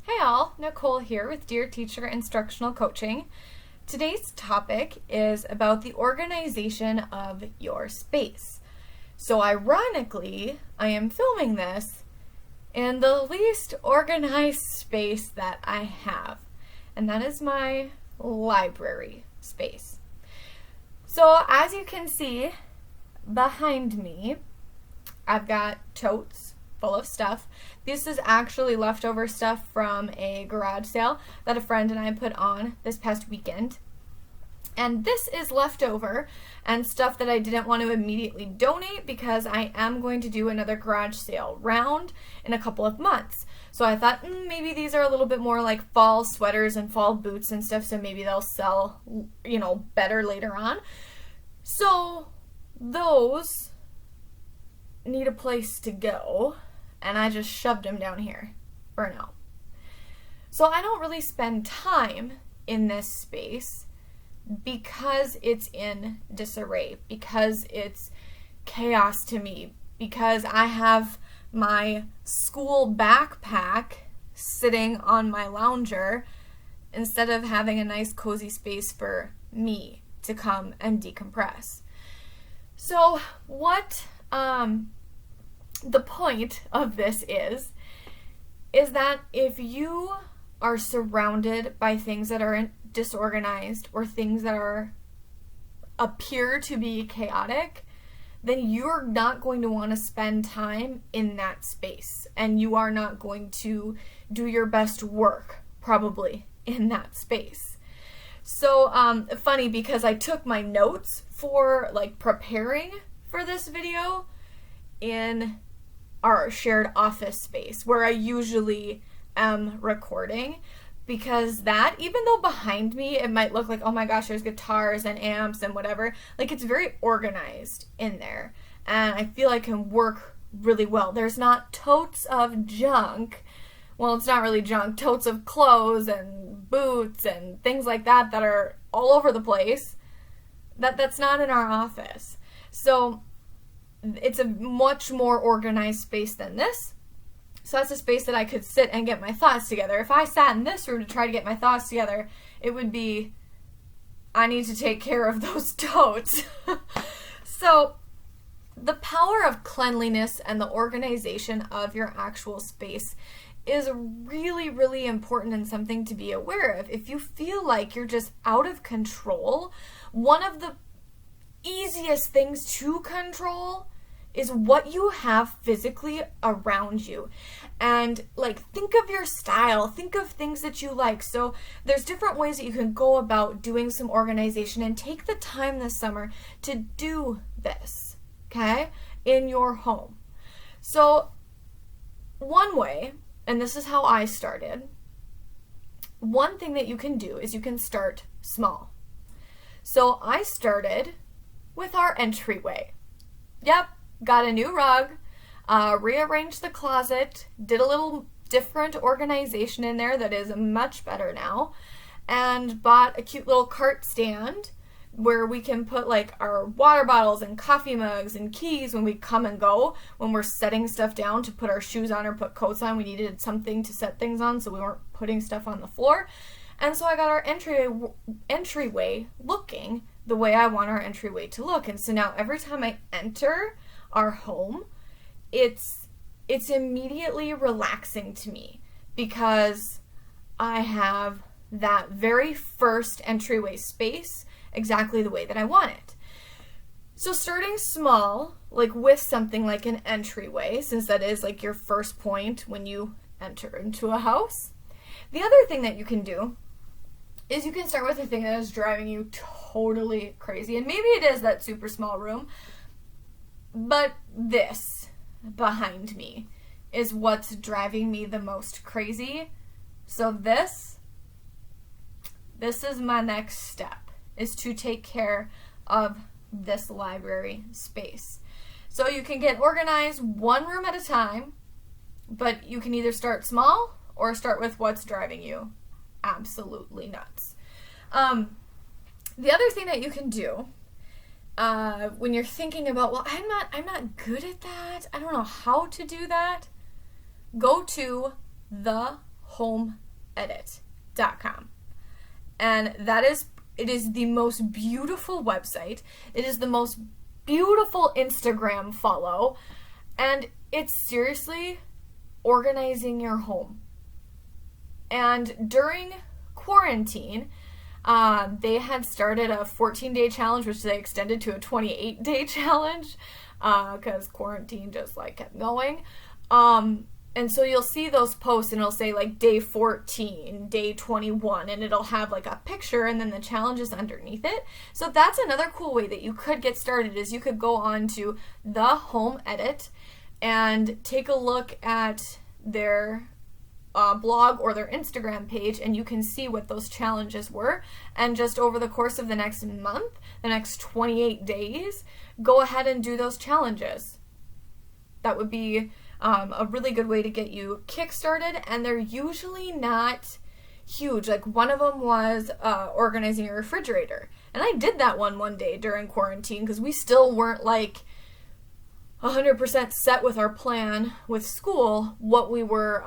Hey all, Nicole here with Dear Teacher Instructional Coaching. Today's topic is about the organization of your space. So ironically, I am filming this in the least organized space that I have, and that is my library space. So as you can see behind me, I've got totes full of stuff. This is actually leftover stuff from a garage sale that a friend and I put on this past weekend. And this is leftover and stuff that I didn't want to immediately donate because I am going to do another garage sale round in a couple of months. So I thought maybe these are a little bit more like fall sweaters and fall boots and stuff, so maybe they'll sell, better later on. So those need a place to go, and I just shoved them down here for now. So I don't really spend time in this space because it's in disarray, because it's chaos to me, because I have my school backpack sitting on my lounger instead of having a nice cozy space for me to come and decompress. So what the point of this is that if you are surrounded by things that are disorganized or things that appear to be chaotic, then you're not going to want to spend time in that space, and you are not going to do your best work probably in that space. So funny, because I took my notes for preparing for this video in our shared office space where I usually am recording, because that, even though behind me it might look like, oh my gosh, there's guitars and amps and whatever, it's very organized in there, and I feel I can work really well. There's not totes of junk. Well, it's not really junk, totes of clothes and boots and things like that that are all over the place. That's not in our office. So it's a much more organized space than this. So that's a space that I could sit and get my thoughts together. If I sat in this room to try to get my thoughts together, it would be, I need to take care of those totes. So the power of cleanliness and the organization of your actual space is really, really important and something to be aware of. If you feel like you're just out of control, one of the easiest things to control is what you have physically around you. And think of your style, think of things that you like. So there's different ways that you can go about doing some organization, and take the time this summer to do this, okay, in your home. So one way, and this is how I started, one thing that you can do is you can start small. So I started with our entryway. Yep, got a new rug, rearranged the closet, did a little different organization in there that is much better now, and bought a cute little cart stand where we can put our water bottles and coffee mugs and keys when we come and go. When we're setting stuff down to put our shoes on or put coats on, we needed something to set things on so we weren't putting stuff on the floor. And so I got our entryway looking the way I want our entryway to look. And so now every time I enter our home, it's immediately relaxing to me, because I have that very first entryway space exactly the way that I want it. So starting small, with something like an entryway, since that is your first point when you enter into a house. The other thing that you can do is you can start with a thing that is driving you totally crazy. And maybe it is that super small room, but this behind me is what's driving me the most crazy. So this is my next step, is to take care of this library space. So you can get organized one room at a time, but you can either start small or start with what's driving you absolutely nuts. The other thing that you can do when you're thinking about, well, I'm not good at that, I don't know how to do that, go to the thehomeedit.com. And it is the most beautiful website. It is the most beautiful Instagram follow. And it's seriously organizing your home. And during quarantine, they had started a 14-day challenge, which they extended to a 28-day challenge because quarantine just kept going. And so you'll see those posts and it'll say day 14, day 21, and it'll have a picture and then the challenge is underneath it. So that's another cool way that you could get started, is you could go on to the Home Edit and take a look at their blog or their Instagram page, and you can see what those challenges were. And just over the course of the next month, the next 28 days, go ahead and do those challenges. That would be a really good way to get you kick-started, and they're usually not huge. One of them was organizing your refrigerator, and I did that one day during quarantine because we still weren't 100% set with our plan with school, what we were,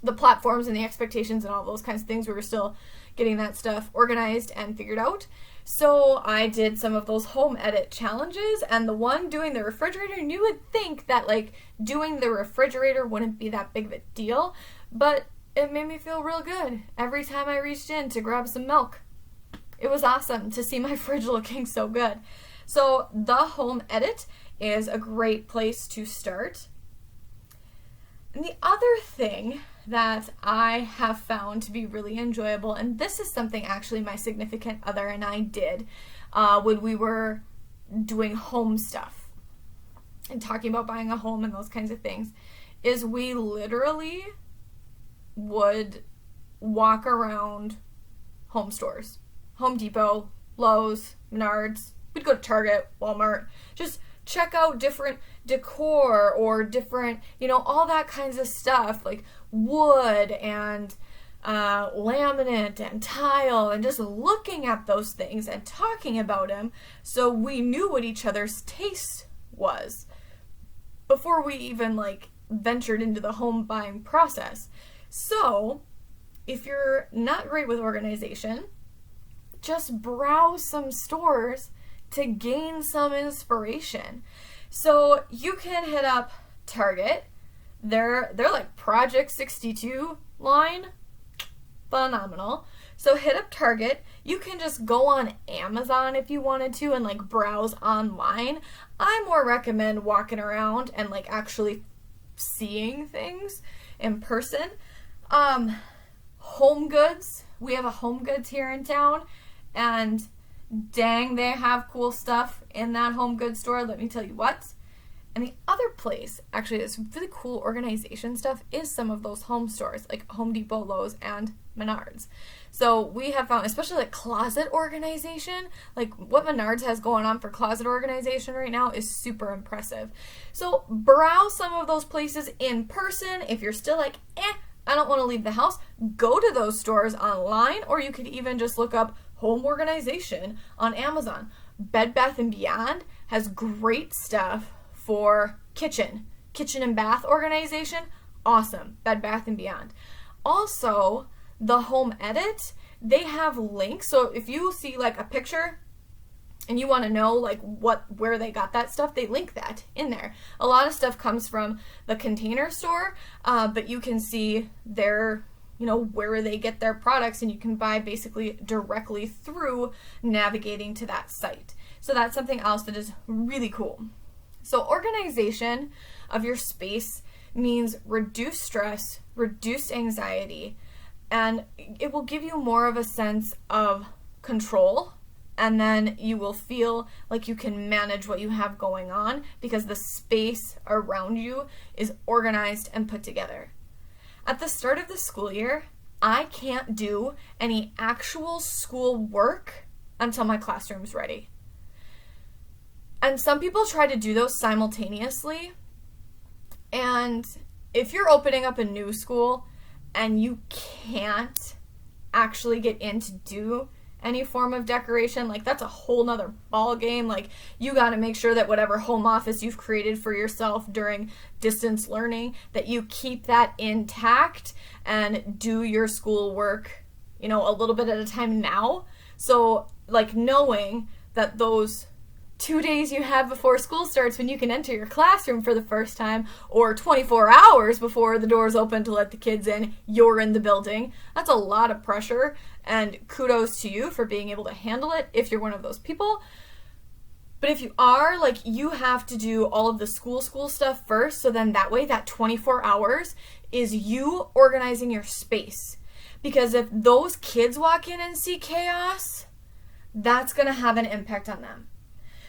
the platforms and the expectations and all those kinds of things. We were still getting that stuff organized and figured out. So I did some of those home edit challenges, and the one doing the refrigerator, and you would think that doing the refrigerator wouldn't be that big of a deal, but it made me feel real good every time I reached in to grab some milk. It was awesome to see my fridge looking so good. So the Home Edit is a great place to start. And the other thing that I have found to be really enjoyable, and this is something actually my significant other and I did when we were doing home stuff and talking about buying a home and those kinds of things, is we literally would walk around home stores, Home Depot, Lowe's, Menards. We'd go to Target, Walmart, just check out different decor or different, all that kinds of stuff, wood and laminate and tile, and just looking at those things and talking about them so we knew what each other's taste was before we even ventured into the home buying process. So if you're not great with organization, just browse some stores to gain some inspiration. So you can hit up Target. They're Project 62 line, phenomenal. So hit up Target. You can just go on Amazon if you wanted to and browse online. I more recommend walking around and actually seeing things in person. Home Goods. We have a Home Goods here in town, and dang, they have cool stuff in that Home Goods store, let me tell you what. And the other place, actually, that's really cool organization stuff is some of those home stores, like Home Depot, Lowe's, and Menards. So we have found, especially closet organization, what Menards has going on for closet organization right now is super impressive. So browse some of those places in person. If you're still I don't want to leave the house, go to those stores online, or you could even just look up home organization on Amazon. Bed Bath & Beyond has great stuff for kitchen and bath organization. Awesome. Bed Bath & Beyond. Also, the Home Edit, they have links. So if you see a picture and you want to know where they got that stuff, they link that in there. A lot of stuff comes from the Container Store, but you can see their where they get their products, and you can buy basically directly through navigating to that site. So that's something else that is really cool. So organization of your space means reduce stress, reduce anxiety, and it will give you more of a sense of control, and then you will feel like you can manage what you have going on because the space around you is organized and put together. At the start of the school year, I can't do any actual school work until my classroom's ready. And some people try to do those simultaneously. And if you're opening up a new school and you can't actually get in to do any form of decoration, like that's a whole nother ball game. Like you got to make sure that whatever home office you've created for yourself during distance learning, that you keep that intact and do your school work, you know, a little bit at a time now. So like knowing that those 2 days you have before school starts when you can enter your classroom for the first time, or 24 hours before the doors open to let the kids in, you're in the building. That's a lot of pressure, and kudos to you for being able to handle it if you're one of those people. But if you are, like, you have to do all of the school stuff first, so then that way that 24 hours is you organizing your space. Because if those kids walk in and see chaos, that's going to have an impact on them.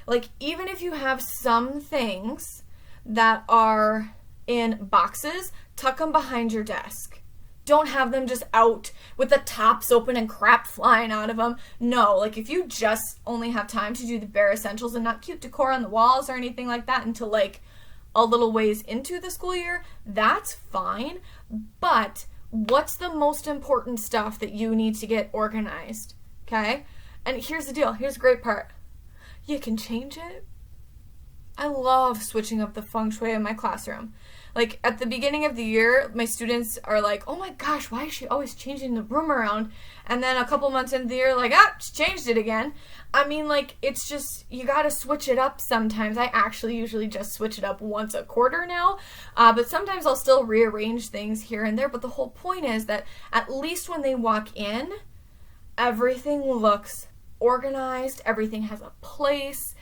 Like, even if you have some things that are in boxes, tuck them behind your desk. Don't have them just out with the tops open and crap flying out of them. No, like if you just only have time to do the bare essentials and not cute decor on the walls or anything like that until like a little ways into the school year, that's fine. But what's the most important stuff that you need to get organized? Okay? And here's the deal. Here's the great part. You can change it. I love switching up the feng shui in my classroom. Like at the beginning of the year, my students are like, oh my gosh, why is she always changing the room around? And then a couple months into the year, like, she changed it again. I mean, like, it's just, you gotta switch it up sometimes. I actually usually just switch it up once a quarter now. But sometimes I'll still rearrange things here and there. But the whole point is that at least when they walk in, everything looks organized, everything has a place,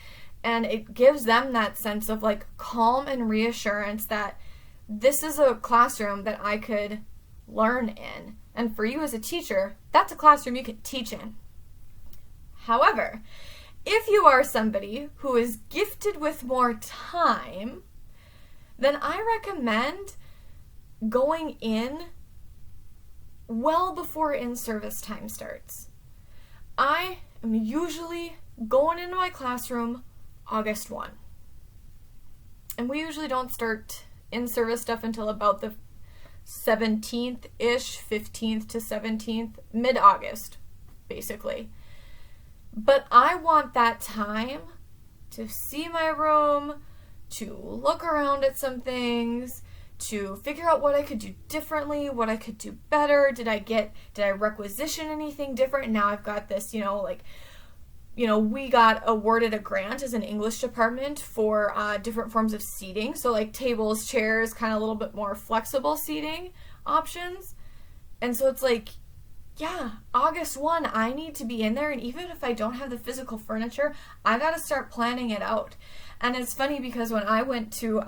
and it gives them that sense of like calm and reassurance that this is a classroom that I could learn in. And for you as a teacher, that's a classroom you could teach in. However, if you are somebody who is gifted with more time, then I recommend going in well before in-service time starts. I am usually going into my classroom August 1. And we usually don't start in-service stuff until about the 17th-ish, 15th to 17th, mid-August, basically. But I want that time to see my room, to look around at some things, to figure out what I could do differently, what I could do better. Did I requisition anything different? And now I've got this, we got awarded a grant as an English department for different forms of seating. So like tables, chairs, kind of a little bit more flexible seating options. And so it's like, yeah, August 1, I need to be in there. And even if I don't have the physical furniture, I got to start planning it out. And it's funny because when I went to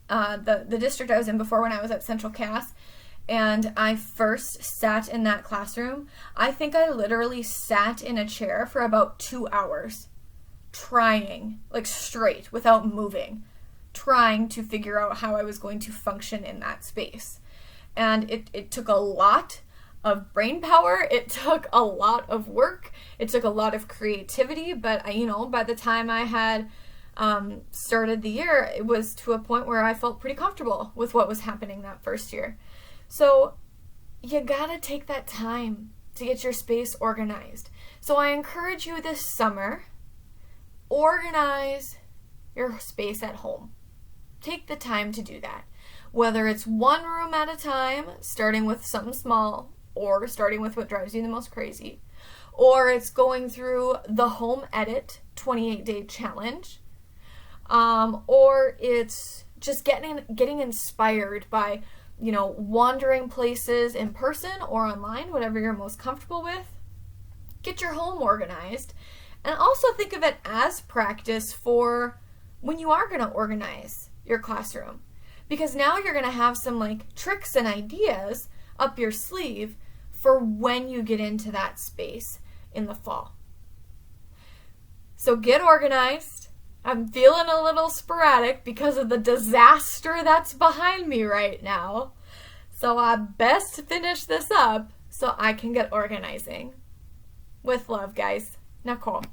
the district I was in before, when I was at Central Cass, and I first sat in that classroom, I think I literally sat in a chair for about 2 hours, trying, like straight, without moving, trying to figure out how I was going to function in that space. And it took a lot of brain power, it took a lot of work, it took a lot of creativity, but by the time I had started the year, it was to a point where I felt pretty comfortable with what was happening that first year. So you gotta take that time to get your space organized. So I encourage you this summer, organize your space at home. Take the time to do that. Whether it's one room at a time, starting with something small, or starting with what drives you the most crazy, or it's going through the Home Edit 28-day challenge, or it's just getting inspired by wandering places in person or online, whatever you're most comfortable with. Get your home organized, and also think of it as practice for when you are going to organize your classroom, because now you're going to have some like tricks and ideas up your sleeve for when you get into that space in the fall. So get organized. I'm feeling a little sporadic because of the disaster that's behind me right now. So I best finish this up so I can get organizing. With love, guys. Nicole.